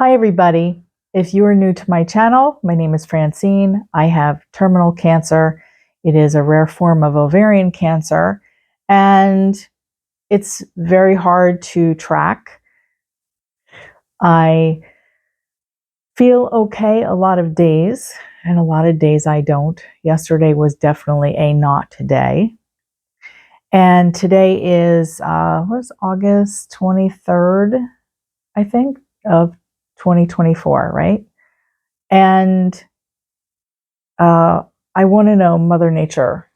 Hi everybody. If you are new to my channel, my name is Francine. I have terminal cancer. It is a rare form of ovarian cancer, and it's very hard to track. I feel okay a lot of days, and a lot of days I don't. Yesterday was definitely a not today. And today is, August 23rd, I think, of 2024, right? And I want to know, Mother Nature,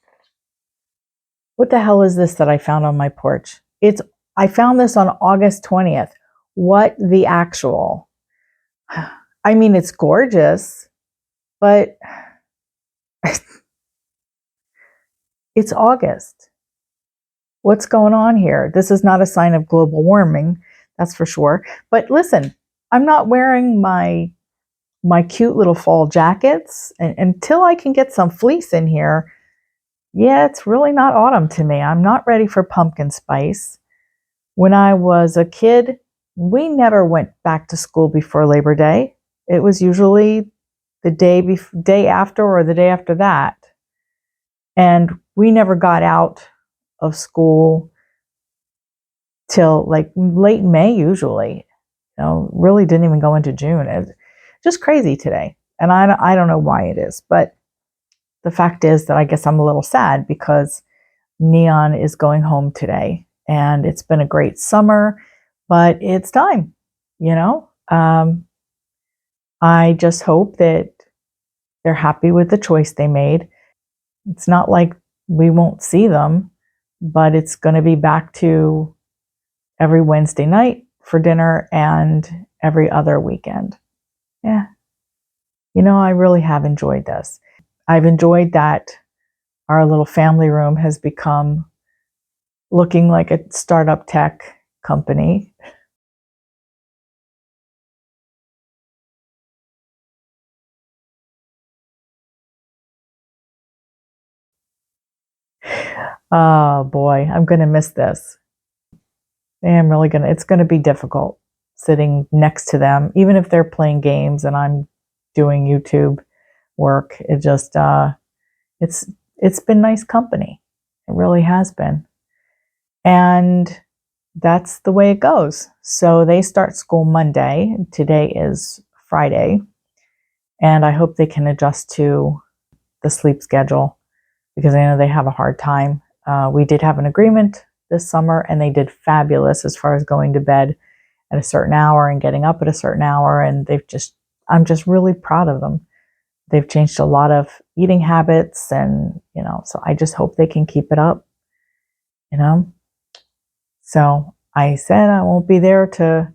what the hell is this that I found on my porch? I found this on August 20th. What the actual? I mean, it's gorgeous, but it's August. What's going on here? This is not a sign of global warming, that's for sure. But listen, I'm not wearing my cute little fall jackets until I can get some fleece in here. Yeah, it's really not autumn to me. I'm not ready for pumpkin spice. When I was a kid, we never went back to school before Labor Day. It was usually the day after or the day after that. And we never got out of school till like late May usually. Really didn't even go into June. It's just crazy today. And I don't know why it is, but the fact is that I guess I'm a little sad because Neon is going home today, and it's been a great summer, but it's time, I just hope that they're happy with the choice they made. It's not like we won't see them, but it's going to be back to every Wednesday night for dinner and every other weekend. Yeah. I really have enjoyed this. I've enjoyed that our little family room has become looking like a startup tech company. Oh boy, I'm going to miss this. It's going to be difficult sitting next to them, even if they're playing games and I'm doing YouTube work. It's been nice company. It really has been. And that's the way it goes. So they start school Monday. Today is Friday. And I hope they can adjust to the sleep schedule because I know they have a hard time. We did have an agreement this summer, and they did fabulous as far as going to bed at a certain hour and getting up at a certain hour. And I'm just really proud of them. They've changed a lot of eating habits, and, so I just hope they can keep it up, So I said I won't be there to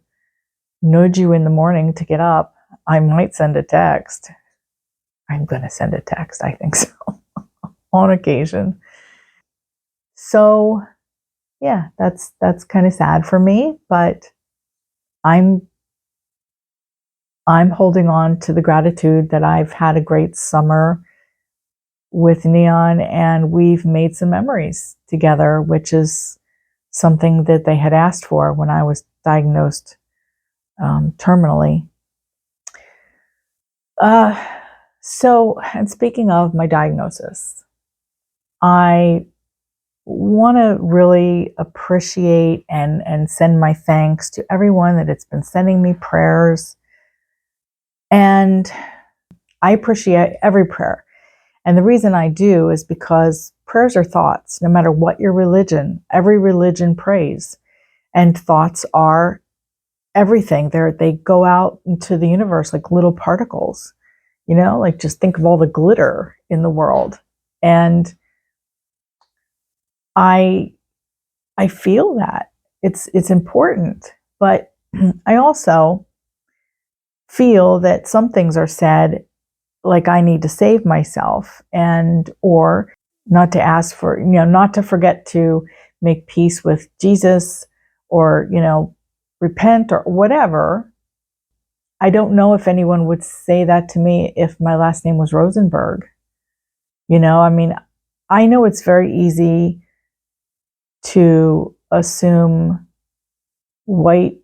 nudge you in the morning to get up. I might send a text. I'm going to send a text, I think so, on occasion. So yeah, that's kind of sad for me, but I'm holding on to the gratitude that I've had a great summer with Neon, and we've made some memories together, which is something that they had asked for when I was diagnosed terminally. And speaking of my diagnosis, I want to really appreciate and send my thanks to everyone that it's been sending me prayers. And I appreciate every prayer. And the reason I do is because prayers are thoughts, no matter what your religion. Every religion prays. And thoughts are everything. They go out into the universe like little particles. Like just think of all the glitter in the world. And I feel that it's important, but I also feel that some things are said like I need to save myself, or not to ask for, not to forget to make peace with Jesus, or, repent or whatever. I don't know if anyone would say that to me if my last name was Rosenberg. I know it's very easy to assume white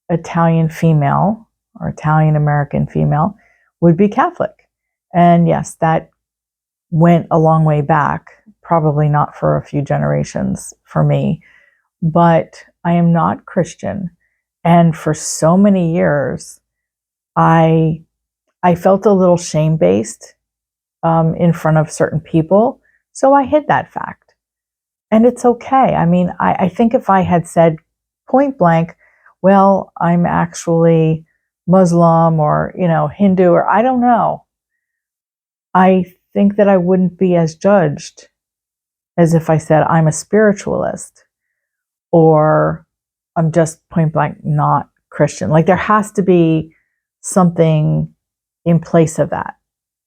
Italian female. or Italian American female, would be Catholic. And yes, that went a long way back, probably not for a few generations for me, but I am not Christian. And for so many years, I felt a little shame-based in front of certain people. So I hid that fact. And it's okay. I mean, I think if I had said point blank, well, I'm actually Muslim or, Hindu, or I don't know, I think that I wouldn't be as judged as if I said I'm a spiritualist or I'm just point blank not Christian. Like there has to be something in place of that.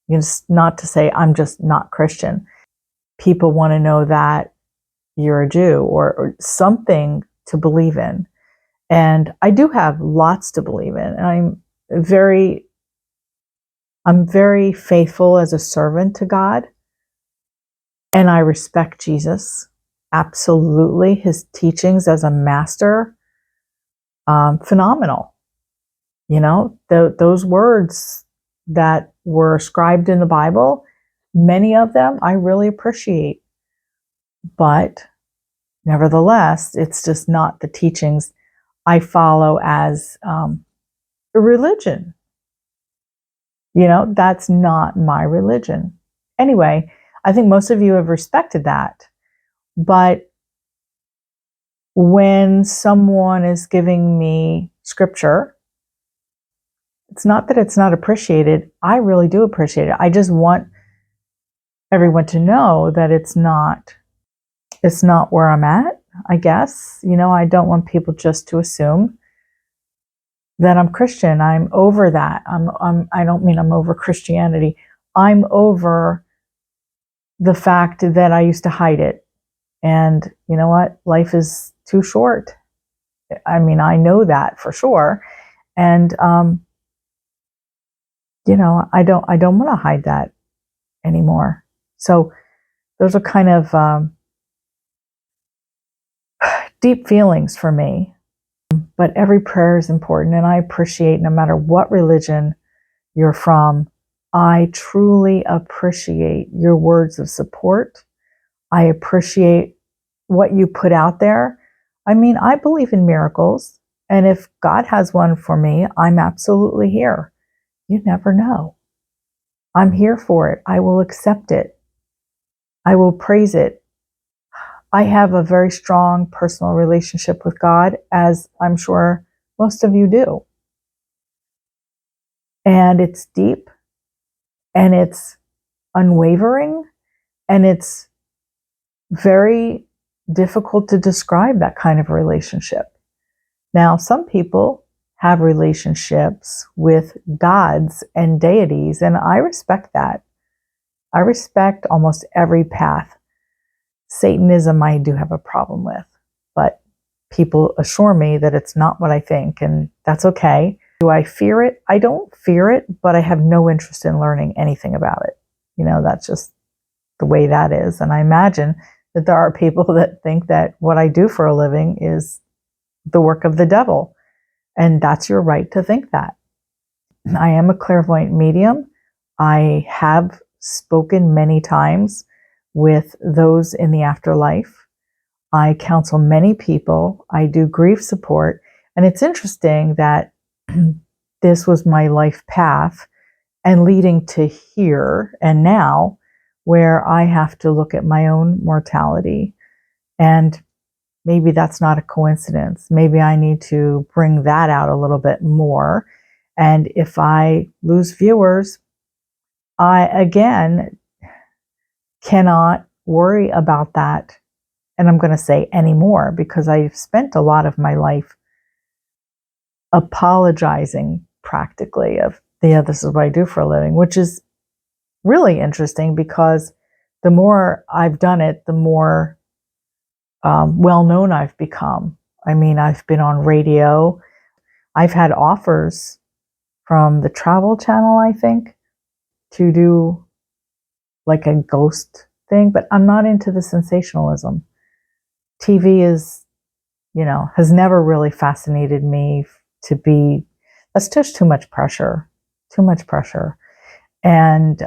It's not to say I'm just not Christian. People want to know that you're a Jew or something to believe in. And I do have lots to believe in. And I'm very faithful as a servant to God. And I respect Jesus. Absolutely. His teachings as a master, phenomenal. Those words that were scribed in the Bible, many of them I really appreciate. But nevertheless, it's just not the teachings I follow as a religion. That's not my religion. Anyway, I think most of you have respected that. But when someone is giving me scripture, it's not that it's not appreciated. I really do appreciate it. I just want everyone to know that it's not where I'm at, I guess. I don't want people just to assume that I'm Christian. I'm over that. I don't mean I'm over Christianity. I'm over the fact that I used to hide it. And you know what? Life is too short. I mean, I know that for sure. And I don't want to hide that anymore. So those are kind of deep feelings for me. But every prayer is important, and I appreciate, no matter what religion you're from, I truly appreciate your words of support. I appreciate what you put out there. I mean, I believe in miracles, and if God has one for me, I'm absolutely here. You never know. I'm here for it. I will accept it. I will praise it. I have a very strong personal relationship with God, as I'm sure most of you do. And it's deep, and it's unwavering, and it's very difficult to describe that kind of relationship. Now, some people have relationships with gods and deities, and I respect that. I respect almost every path. Satanism, I do have a problem with, but people assure me that it's not what I think, and that's okay. Do I fear it? I don't fear it, but I have no interest in learning anything about it. That's just the way that is. And I imagine that there are people that think that what I do for a living is the work of the devil. And that's your right to think that. I am a clairvoyant medium. I have spoken many times with those in the afterlife. I counsel many people. I do grief support. And it's interesting that this was my life path and leading to here and now, where I have to look at my own mortality. And maybe that's not a coincidence. Maybe I need to bring that out a little bit more. And if I lose viewers, I, again, cannot worry about that. And I'm going to say anymore, because I've spent a lot of my life apologizing practically of, this is what I do for a living, which is really interesting, because the more I've done it, the more well-known I've become. I mean, I've been on radio. I've had offers from the Travel Channel, I think, to do like a ghost thing, but I'm not into the sensationalism. TV is, has never really fascinated me to be That's just too much pressure, too much pressure. And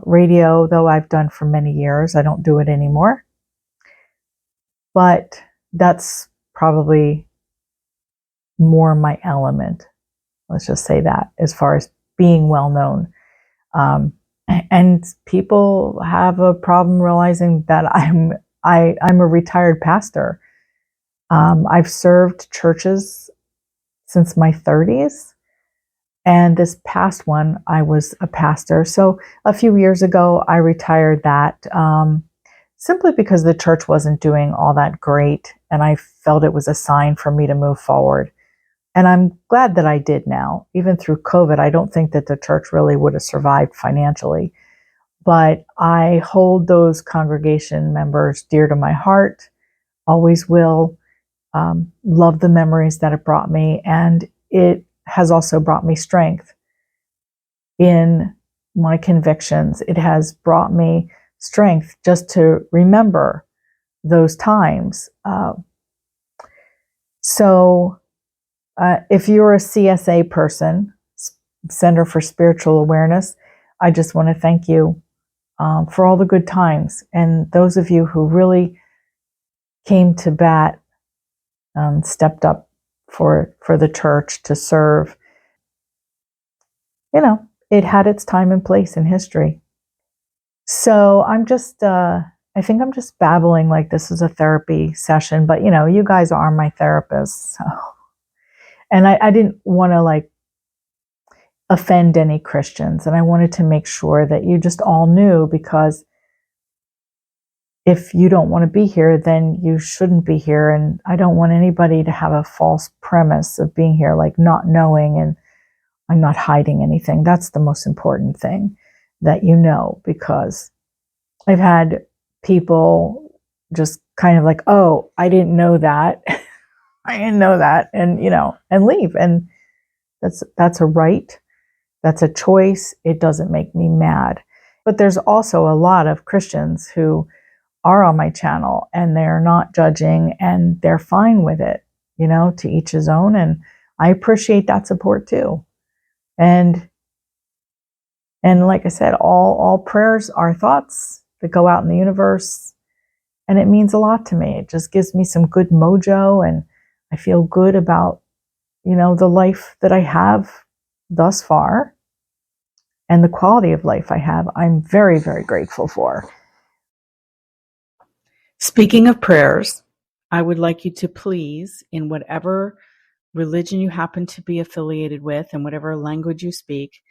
radio, though I've done for many years, I don't do it anymore. But that's probably more my element. Let's just say that, as far as being well known. And people have a problem realizing that I'm a retired pastor. I've served churches since my 30s. And this past one, I was a pastor. So a few years ago, I retired that simply because the church wasn't doing all that great. And I felt it was a sign for me to move forward. And I'm glad that I did now. Even through COVID, I don't think that the church really would have survived financially. But I hold those congregation members dear to my heart, always will. Love the memories that it brought me. And it has also brought me strength in my convictions. It has brought me strength just to remember those times. So if you're a CSA person, Center for Spiritual Awareness, I just want to thank you for all the good times. And those of you who really came to bat, stepped up for the church to serve, it had its time and place in history. So I'm just, I think I'm just babbling like this is a therapy session, but you guys are my therapists. So. And I didn't want to offend any Christians. And I wanted to make sure that you just all knew, because if you don't want to be here, then you shouldn't be here. And I don't want anybody to have a false premise of being here, not knowing, and I'm not hiding anything. That's the most important thing, that you know, because I've had people just kind of oh, I didn't know that. I didn't know that. And, and leave. And that's a right. That's a choice. It doesn't make me mad. But there's also a lot of Christians who are on my channel and they're not judging and they're fine with it, to each his own. And I appreciate that support too. And like I said, all prayers are thoughts that go out in the universe. And it means a lot to me. It just gives me some good mojo, and I feel good about, the life that I have thus far and the quality of life I have. I'm very, very grateful for. Speaking of prayers, I would like you to please, in whatever religion you happen to be affiliated with and whatever language you speak,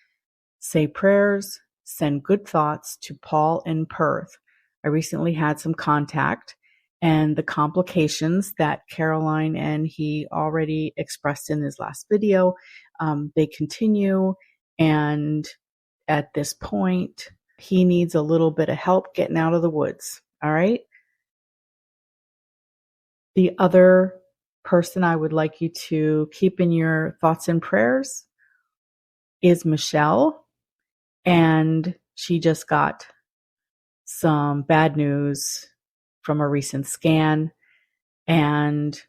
say prayers, send good thoughts to Paul in Perth. I recently had some contact, and the complications that Caroline and he already expressed in his last video, they continue. And at this point, he needs a little bit of help getting out of the woods. All right. The other person I would like you to keep in your thoughts and prayers is Michelle. And she just got some bad news from a recent scan, and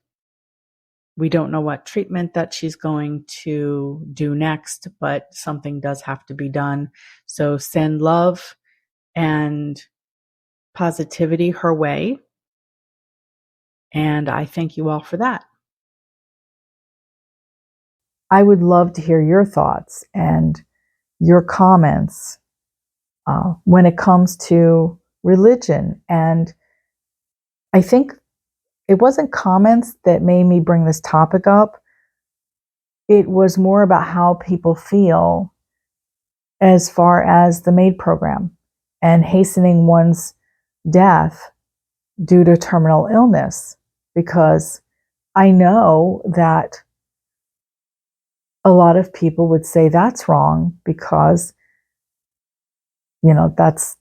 we don't know what treatment that she's going to do next, but something does have to be done. So send love and positivity her way. And I thank you all for that. I would love to hear your thoughts and your comments when it comes to religion. And I think it wasn't comments that made me bring this topic up. It was more about how people feel as far as the MAID program and hastening one's death due to terminal illness. Because I know that a lot of people would say that's wrong because, that's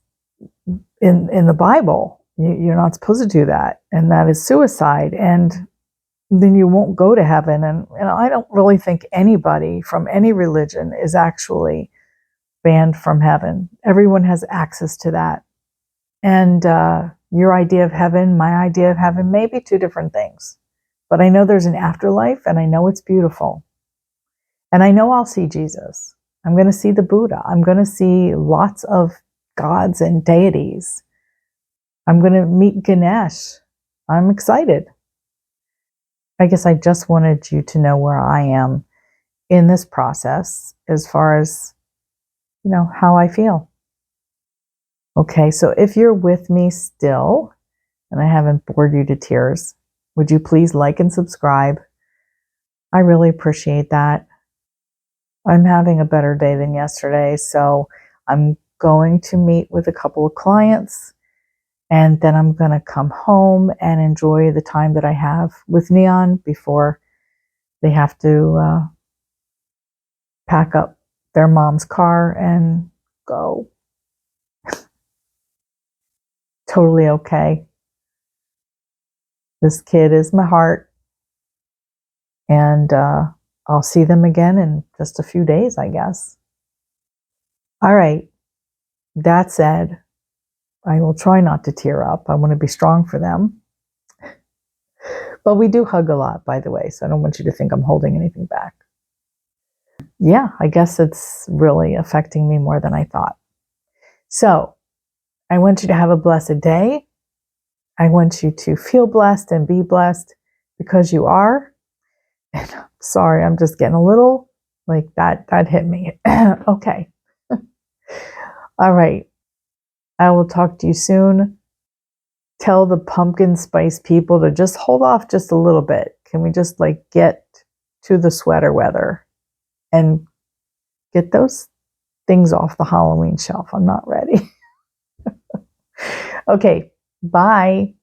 in the Bible. You're not supposed to do that. And that is suicide. And then you won't go to heaven. And I don't really think anybody from any religion is actually banned from heaven. Everyone has access to that. And your idea of heaven, my idea of heaven, may be two different things. But I know there's an afterlife, and I know it's beautiful. And I know I'll see Jesus. I'm going to see the Buddha. I'm going to see lots of gods and deities. I'm going to meet Ganesh. I'm excited. I guess I just wanted you to know where I am in this process as far as, how I feel. Okay, so if you're with me still, and I haven't bored you to tears, would you please like and subscribe? I really appreciate that. I'm having a better day than yesterday, so I'm going to meet with a couple of clients, and then I'm going to come home and enjoy the time that I have with Neon before they have to pack up their mom's car and go. Totally okay. This kid is my heart, and I'll see them again in just a few days, I guess. All right. That said, I will try not to tear up. I want to be strong for them. But we do hug a lot, by the way, so I don't want you to think I'm holding anything back. Yeah, I guess it's really affecting me more than I thought. So I want you to have a blessed day. I want you to feel blessed and be blessed because you are. And I'm sorry, I'm just getting a little like that hit me. Okay. All right. I will talk to you soon. Tell the pumpkin spice people to just hold off just a little bit. Can we just get to the sweater weather and get those things off the Halloween shelf? I'm not ready. Okay. Bye.